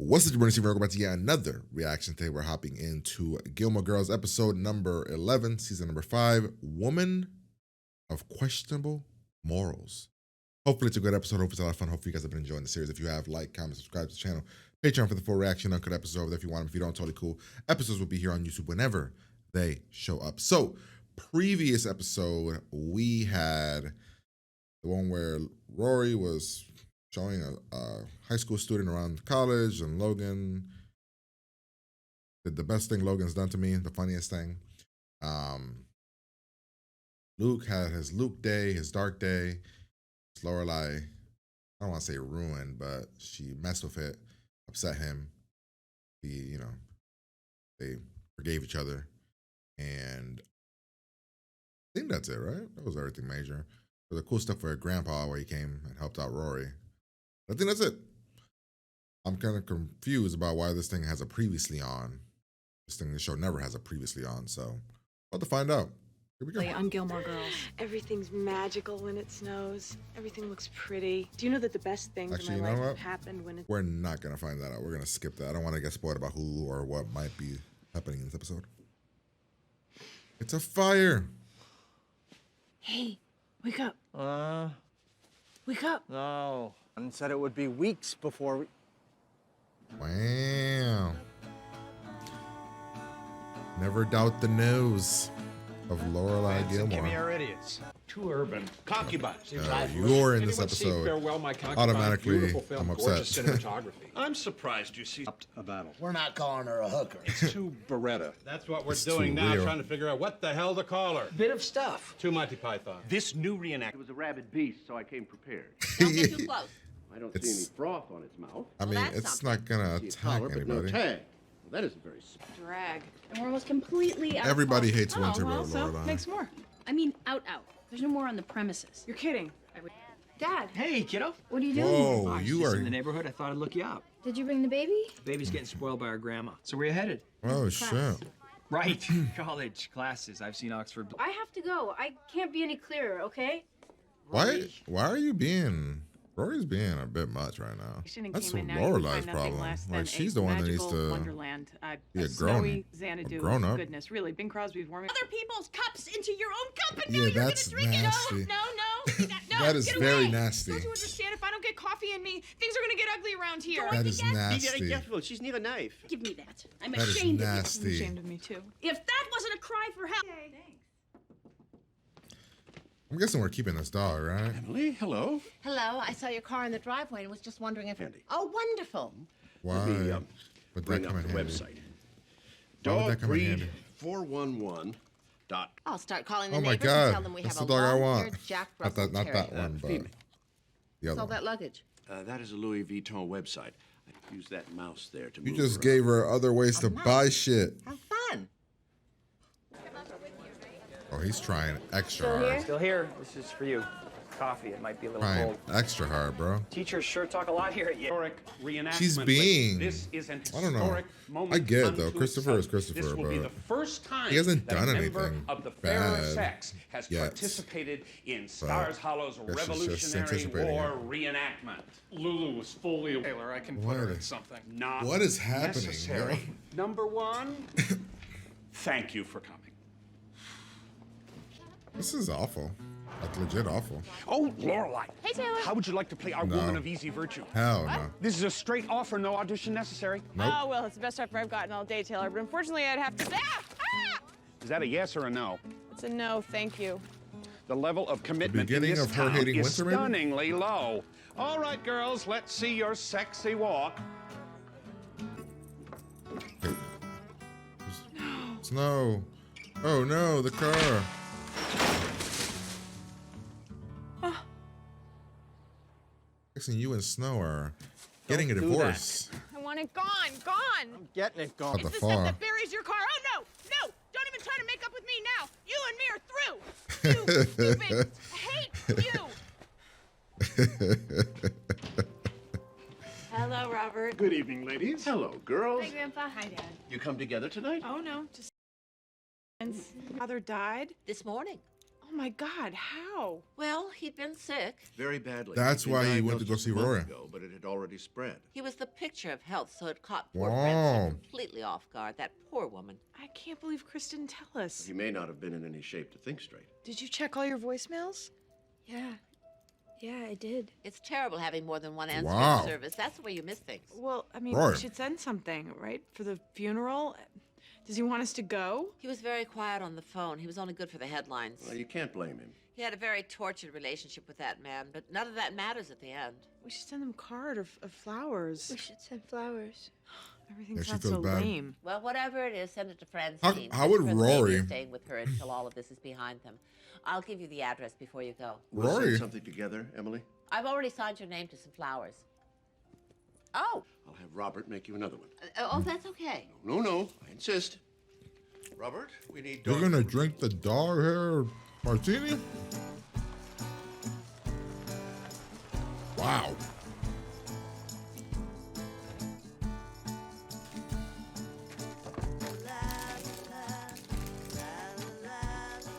What's up, everybody? Welcome back to yet another reaction. Today we're hopping into Gilmore Girls episode number 11, season number 5, Woman of Questionable Morals. Hopefully it's a good episode. Hopefully it's a lot of fun. Hopefully you guys have been enjoying the series. If you have, like, comment, subscribe to the channel. Patreon for the full reaction, uncut episode over there if you want them. If you don't, totally cool. Episodes will be here on YouTube whenever they show up. So, previous episode, we had the one where Rory was showing a high school student around college, and Logan did the best thing Logan's done to me, the funniest thing. Luke had his Luke day, his dark day. Lorelai, I don't want to say ruined, but she messed with it, upset him. They forgave each other, and I think that's it, right? That was everything major. There was the cool stuff for her grandpa where he came and helped out Rory. I think that's it. I'm kind of confused about why this thing has a previously on. The show never has a previously on, so we'll have to find out. Here we go. On Gilmore Girls. Everything's magical when it snows. Everything looks pretty. Do you know that the best things in my life happened when it... We're not going to find that out. We're going to skip that. I don't want to get spoiled about who or what might be happening in this episode. It's a fire. Hey, wake up. Wake up. No. And said it would be weeks before we... Wow. Never doubt the nose of Lorelai Gilmore. Give me our idiots. Too urban. Concubines. You're in this episode. Farewell, my concubine. Automatically, Beautiful film, I'm gorgeous upset. cinematography. I'm surprised you see a battle. We're not calling her a hooker. It's too Beretta. That's what we're It's doing too now, real. trying to figure out what the hell to call her. Bit of stuff. Too Monty Python. This new reenactment. It was a rabid beast, so I came prepared. Don't get too close. I don't see any froth on its mouth. I mean, that's it's something. not going to See a attack collar, but no anybody. tag. Well, that isn't very smart. Drag. And we're almost completely out. Everybody hates Oh, winter, well, but so Lorelai. make some more. I mean, out. There's no more on the premises. You're kidding. Dad. Hey, kiddo. What are you doing? Whoa, I was you just are... in the neighborhood. I thought I'd look you up. Did you bring the baby? The baby's getting spoiled by our grandma. So where you headed? Oh, shit. Right. College classes. I've seen Oxford. I have to go. I can't be any clearer, okay? Why are you being... Rory's being a bit much right now. That's Lorelai's problem. Like, she's the one that needs to Wonderland. be a Snowy Xanadu. grown up. Goodness, really. Bing Crosby's warming. Other people's cups into your own cup, and Yeah, now you're that's gonna drink nasty. it. No. That is get very away. nasty. Don't you understand? If I don't get coffee in me, things are gonna get ugly around here. That is Be very nasty. careful. She's near a knife. Give me that. I'm That is ashamed of you. I'm nasty. ashamed of me too. If that wasn't a cry for help. I'm guessing we're keeping this dog, right? Emily, hello. Hello, I saw your car in the driveway and was just wondering if... Andy. Oh, wonderful. Why Let me would that bring come up in the handy? website. Why would that come in handy? Dogbreed411. I'll start calling the Oh my neighbors and tell God, them we that's have the a dog I long-haired want. Jack Not Russell that Terrier. one, but female. the What's other all one. that luggage? That is a Louis Vuitton website. I use that mouse there to You move just around. gave her other ways to buy shit. Have fun. Oh, he's trying extra hard. Still here. This is for you. Coffee. It might be a little Trying cold. extra hard, bro. Teachers sure talk a lot here at Yale. Historic reenactment. She's being... This is an I don't know. historic moment I get it, though. unto Christopher is itself. Christopher, This will be but the first time he hasn't that done a member anything of the fairer bad sex has yet. participated in Stars Hollow's guess she's just Revolutionary anticipating War it. reenactment. Lulu was fully... Taylor, I can put her in something. Not What is happening, necessary. yo? Number one, thank you for coming. This is awful. Like, legit awful. Oh, Lorelai. Hey, Taylor. How would you like to play our No. woman of easy virtue? Hell no. This is a straight offer, no audition necessary. Nope. Oh, well, it's the best offer I've gotten all day, Taylor. But unfortunately, I'd have to say, Is that a yes or a no? It's a no, thank you. The level of commitment beginning in this of her town hating is winter, maybe? stunningly low. All right, girls, let's see your sexy walk. Okay. Snow. Oh no, the car. Guessing you and Snow are getting a Don't do divorce. I want it gone, gone. I'm getting it Not gone. the It's the far. stuff that buries your car. Oh, no, no. Don't even try to make up with me now. You and me are through. You stupid. I hate you. Hello, Robert. Good evening, ladies. Hello, girls. Hi, Grandpa. Hi, Dad. You come together tonight? Oh, no, just... Father died? This morning. Oh, Oh my God, how? Well, he'd been sick. Very badly. That's He'd been why he went to diagnosed go see a month Rory. ago, but it had already spread. He was the picture of health, so it caught poor Wow. Francine completely off guard. That poor woman. I can't believe Chris didn't tell us. He may not have been in any shape to think straight. Did you check all your voicemails? Yeah. Yeah, I did. It's terrible having more than one answering Wow. service. That's the way you miss things. Well, I mean, Roy. we should send something, right? For the funeral? Does he want us to go? He was very quiet on the phone. He was only good for the headlines. Well, you can't blame him. He had a very tortured relationship with that man, but none of that matters at the end. We should send him a card of flowers. We should send flowers. Everything Yeah, she sounds feels so bad. lame. Well, whatever it is, send it to Francine. How would Francine is Rory- staying with her until all of this is behind them. I'll give you the address before you go. We'll Rory. send something together, Emily. I've already signed your name to some flowers. Oh, I'll have Robert make you another one. oh, that's okay. No, I insist. Robert, we need You're dog gonna food. drink the dog hair martini? Wow.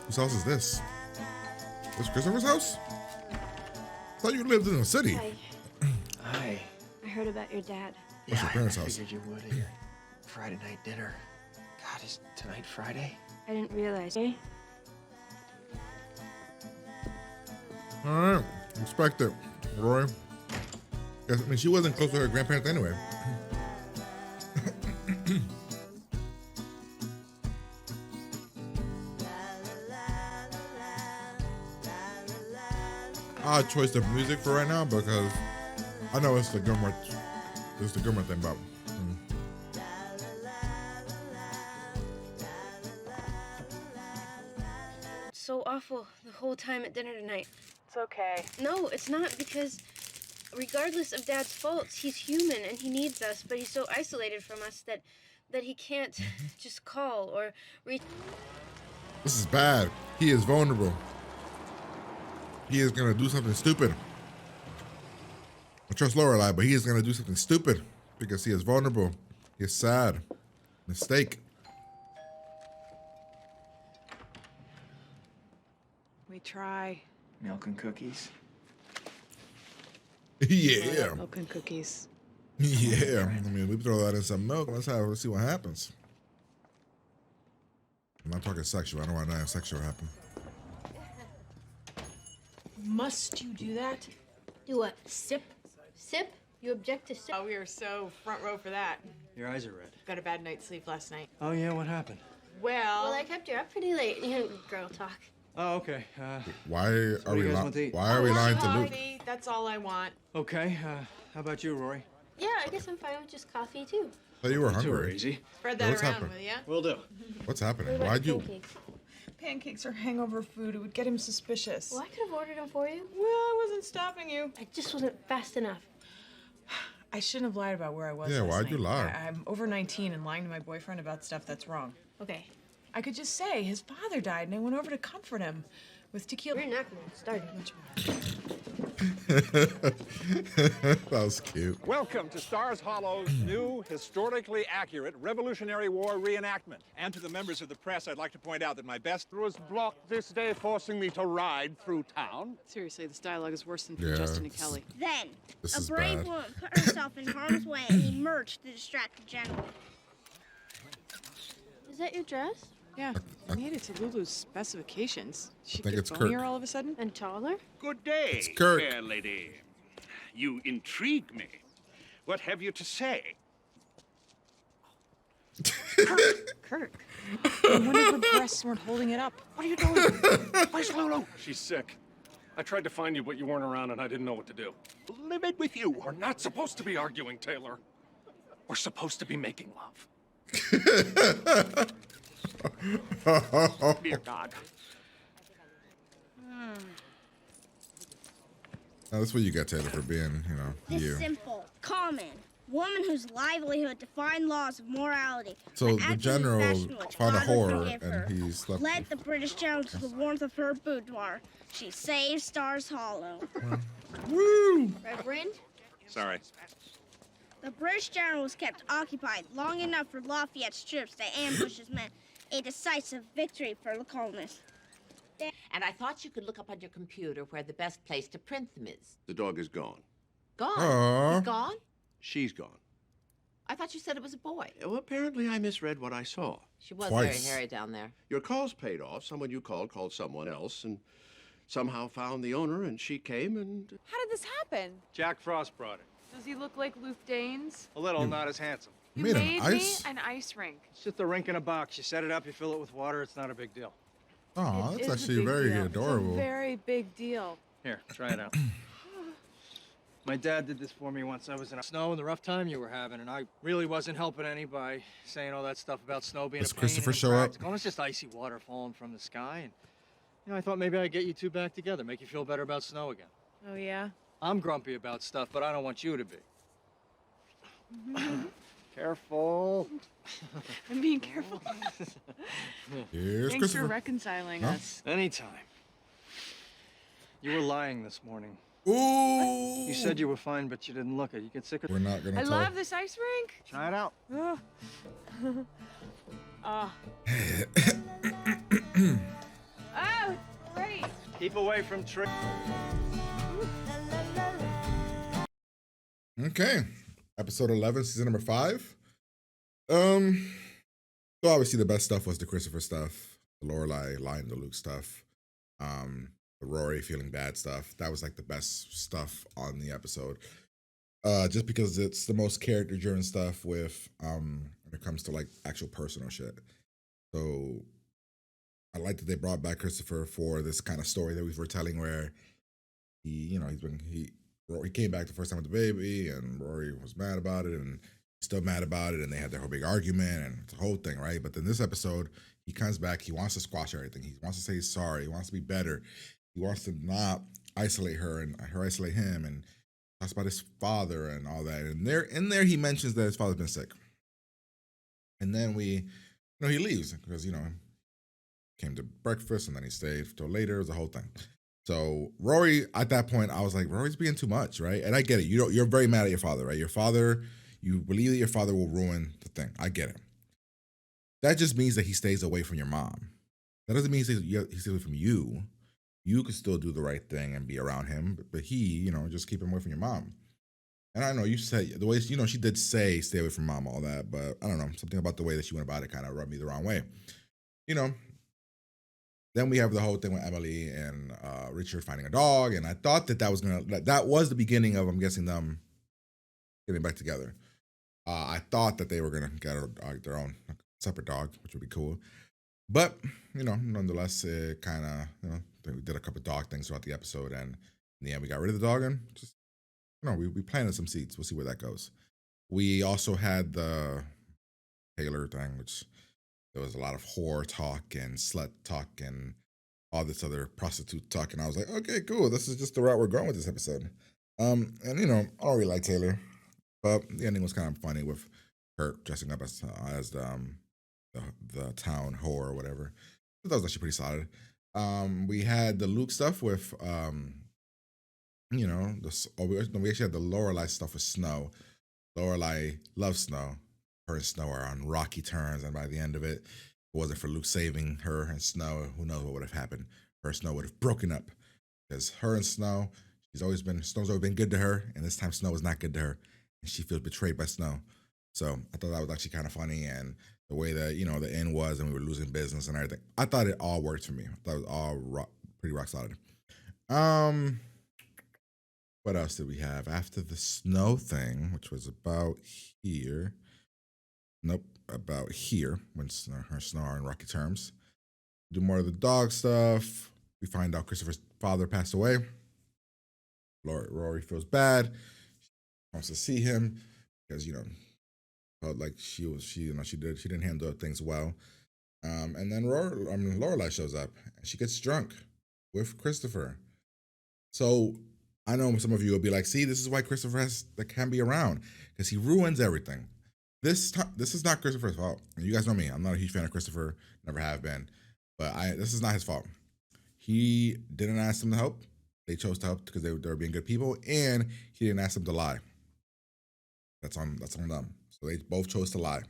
Whose house is this? This Christopher's house? I thought you lived in the city. Hi. Hi. I heard about your dad. What's your parents' house? Figured you would at your Friday night dinner. God, is tonight Friday? I didn't realize. Eh? All right, respect it, Roy. I mean, she wasn't close to her grandparents anyway. Odd choice of music for right now because I know it's the Gilmore thing, but So awful the whole time at dinner tonight. It's okay. No, it's not, because regardless of Dad's faults, he's human and he needs us, but he's so isolated from us that he can't just call or reach. this is bad. He is vulnerable. He is gonna do something stupid. I trust Lorelai, but he is gonna do something stupid because he is vulnerable. He is sad. Mistake. We try. Milk and cookies. Yeah. Milk and cookies. Yeah. I mean, we throw that in some milk. Let's see what happens. I'm not talking sexual. I don't want nothing sexual to happen. Must you do that? Do what? Sip? Sip? You object to sip? Oh, we were so front row for that. Your eyes are red. Got a bad night's sleep last night. Oh, yeah, what happened? Well, I kept you up pretty late. You know, girl talk. Oh, okay. Why are what do we you guys lying? want to eat? Why are we lying to Luke? Coffee, that's all I want. Okay, how about you, Rory? Yeah, I guess I'm fine with just coffee, too. I thought you were Too hungry. easy. Spread Yeah, that what's around, happening? will ya? Will do. What's happening? What about Why'd you? pancakes? Pancakes are hangover food. It would get him suspicious. Well, I could have ordered them for you. Well, I wasn't stopping you. I just wasn't fast enough. I shouldn't have lied about where I was. Yeah, last why'd you night. lie? I'm over 19 and lying to my boyfriend about stuff that's wrong. Okay. I could just say his father died and I went over to comfort him with tequila. We're not going to start much. That was cute. Welcome to Stars Hollow's new, historically accurate Revolutionary War reenactment. And to the members of the press, I'd like to point out that my best was blocked this day, forcing me to ride through town. Seriously, this dialogue is worse than Yeah, Justin and Kelly. Then, This a is brave bad. woman put herself in harm's way and emerged to distract the general. Is that your dress? Yeah, I made it to Lulu's specifications. She think get it's bonier Kirk. all of a sudden. And taller? Good day, Kirk. fair lady. You intrigue me. What have you to say? Kirk. I wonder if her breasts weren't holding it up. What are you doing? Where's Lulu? She's sick. I tried to find you, but you weren't around and I didn't know what to do. Livid with you. We're not supposed to be arguing, Taylor. We're supposed to be making love. Dear God. Now, that's what you get, Taylor, for being, This you. simple, common woman whose livelihood defied laws of morality. So and the acted in general fashion which found a God would whore forgive her, and he slept led with. the British general to the warmth of her boudoir. She saved Stars Hollow. Reverend? Sorry. The British general was kept occupied long enough for Lafayette's troops to ambush his men. A decisive victory for the colonists. Dad. And I thought you could look up on your computer where the best place to print them is. The dog is gone. Gone? Aw. He's gone? She's gone. I thought you said it was a boy. Well, apparently I misread what I saw. She was Twice. very hairy down there. Your call's paid off. Someone you called someone else, and somehow found the owner, and she came and... How did this happen? Jack Frost brought it. Does he look like Luke Danes? A little, not as handsome. You Made an made ice? me an ice rink. It's just a rink in a box. You set it up, you fill it with water. It's not a big deal. Oh, It that's is a actually big very deal. adorable. It's a very big deal. Here, try it out. My dad did this for me once. I was in snow and the rough time you were having, and I really wasn't helping any by saying all that stuff about snow being Does a pain Christopher and show up? impractical. It's just icy water falling from the sky, and I thought maybe I'd get you two back together, make you feel better about snow again. Oh, yeah? I'm grumpy about stuff, but I don't want you to be. Careful. I'm being careful. Here's Thanks Christopher. for reconciling Huh? us. Anytime. You were lying this morning. Ooh. You said you were fine, but you didn't look it. You get sick of We're not gonna I tell. love this ice rink. Try it out. Oh. Oh, oh, great. Keep away from trees. Okay. Episode 11, season number 5. So obviously the best stuff was the Christopher stuff, the Lorelai lying to Luke stuff, the Rory feeling bad stuff. That was like the best stuff on the episode. Just because it's the most character driven stuff with when it comes to like actual personal shit. So I like that they brought back Christopher for this kind of story that we were telling where he came back the first time with the baby, and Rory was mad about it, and still mad about it, and they had their whole big argument and the whole thing, right? But then this episode, he comes back, he wants to squash everything. He wants to say he's sorry, he wants to be better, he wants to not isolate her and her isolate him, and talks about his father and all that. And in there he mentions that his father's been sick. And then he leaves because, came to breakfast and then he stayed till later. It was a whole thing. So Rory, at that point, I was like, Rory's being too much, right? And I get it. You're very mad at your father, right? Your father, you believe that your father will ruin the thing. I get it. That just means that he stays away from your mom. That doesn't mean he stays away from you. You could still do the right thing and be around him, but he, just keep him away from your mom. And I know you said the way, she did say stay away from mom, all that, but I don't know, something about the way that she went about it kind of rubbed me the wrong way. Then we have the whole thing with Emily and Richard finding a dog, and I thought that was the beginning of, I'm guessing, them getting back together. I thought that they were gonna get their own separate dog, which would be cool. But nonetheless, it kind of we did a couple of dog things throughout the episode, and in the end, we got rid of the dog, and just we planted some seeds. We'll see where that goes. We also had the Taylor thing, which there was a lot of whore talk and slut talk and all this other prostitute talk, and I was like, okay, cool. This is just the route we're going with this episode. And I don't really like Taylor, but the ending was kind of funny with her dressing up as the town whore or whatever. That was actually pretty solid. We had the Luke stuff with we actually had the Lorelai stuff with Snow. Lorelai loves Snow. Her and Snow are on rocky terms, and by the end of it, if it wasn't for Luke saving her and Snow, who knows what would have happened. Her and Snow would have broken up, because her and Snow, Snow's always been good to her, and this time Snow was not good to her, and she feels betrayed by Snow. So I thought that was actually kind of funny, and the way that the end was, and we were losing business and everything. I thought it all worked for me. I thought it was all pretty rock solid. What else did we have after the Snow thing, which was about here? Nope, about here, when her Snow are in rocky terms. Do more of the dog stuff. We find out Christopher's father passed away. Rory feels bad. She wants to see him because felt like she didn't handle things well. And then Lorelai shows up and she gets drunk with Christopher. So I know some of you will be like, see, this is why Christopher can't be around, because he ruins everything. This is not Christopher's fault. And you guys know me. I'm not a huge fan of Christopher. Never have been. But this is not his fault. He didn't ask them to help. They chose to help because they were being good people. And he didn't ask them to lie. That's on them. So they both chose to lie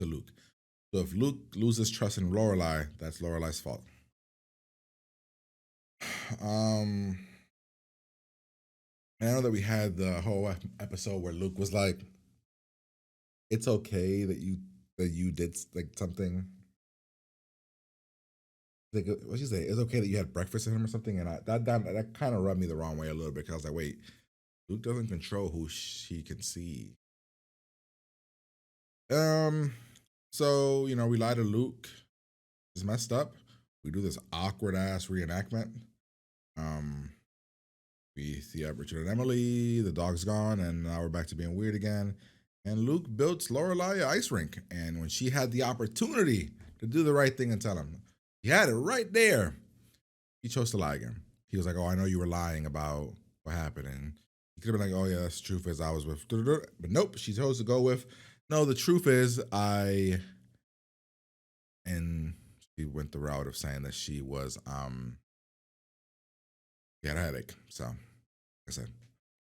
to Luke. So if Luke loses trust in Lorelai, that's Lorelai's fault. And I know that we had the whole episode where Luke was like, "It's okay that you did like something." Like, what she say? It's okay that you had breakfast with him or something, and that kind of rubbed me the wrong way a little bit because I was like, "Wait, Luke doesn't control who she can see." So we lie to Luke. It's messed up. We do this awkward ass reenactment. Um, we see Richard and Emily. The dog's gone, and now we're back to being weird again. And Luke built Lorelai an ice rink, and when she had the opportunity to do the right thing and tell him, he had it right there. He chose to lie again. He was like, "Oh, I know you were lying about what happened," and he could have been like, "Oh yeah, that's the truth is I was with," but nope. She chose to go with, "No, the truth is I," and she went the route of saying that she was she had a headache. So, like I said,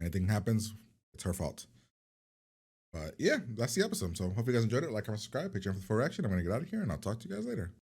anything happens, it's her fault. But yeah, that's the episode. So hope you guys enjoyed it. Like, comment, subscribe, picture for action. I'm gonna get out of here, and I'll talk to you guys later.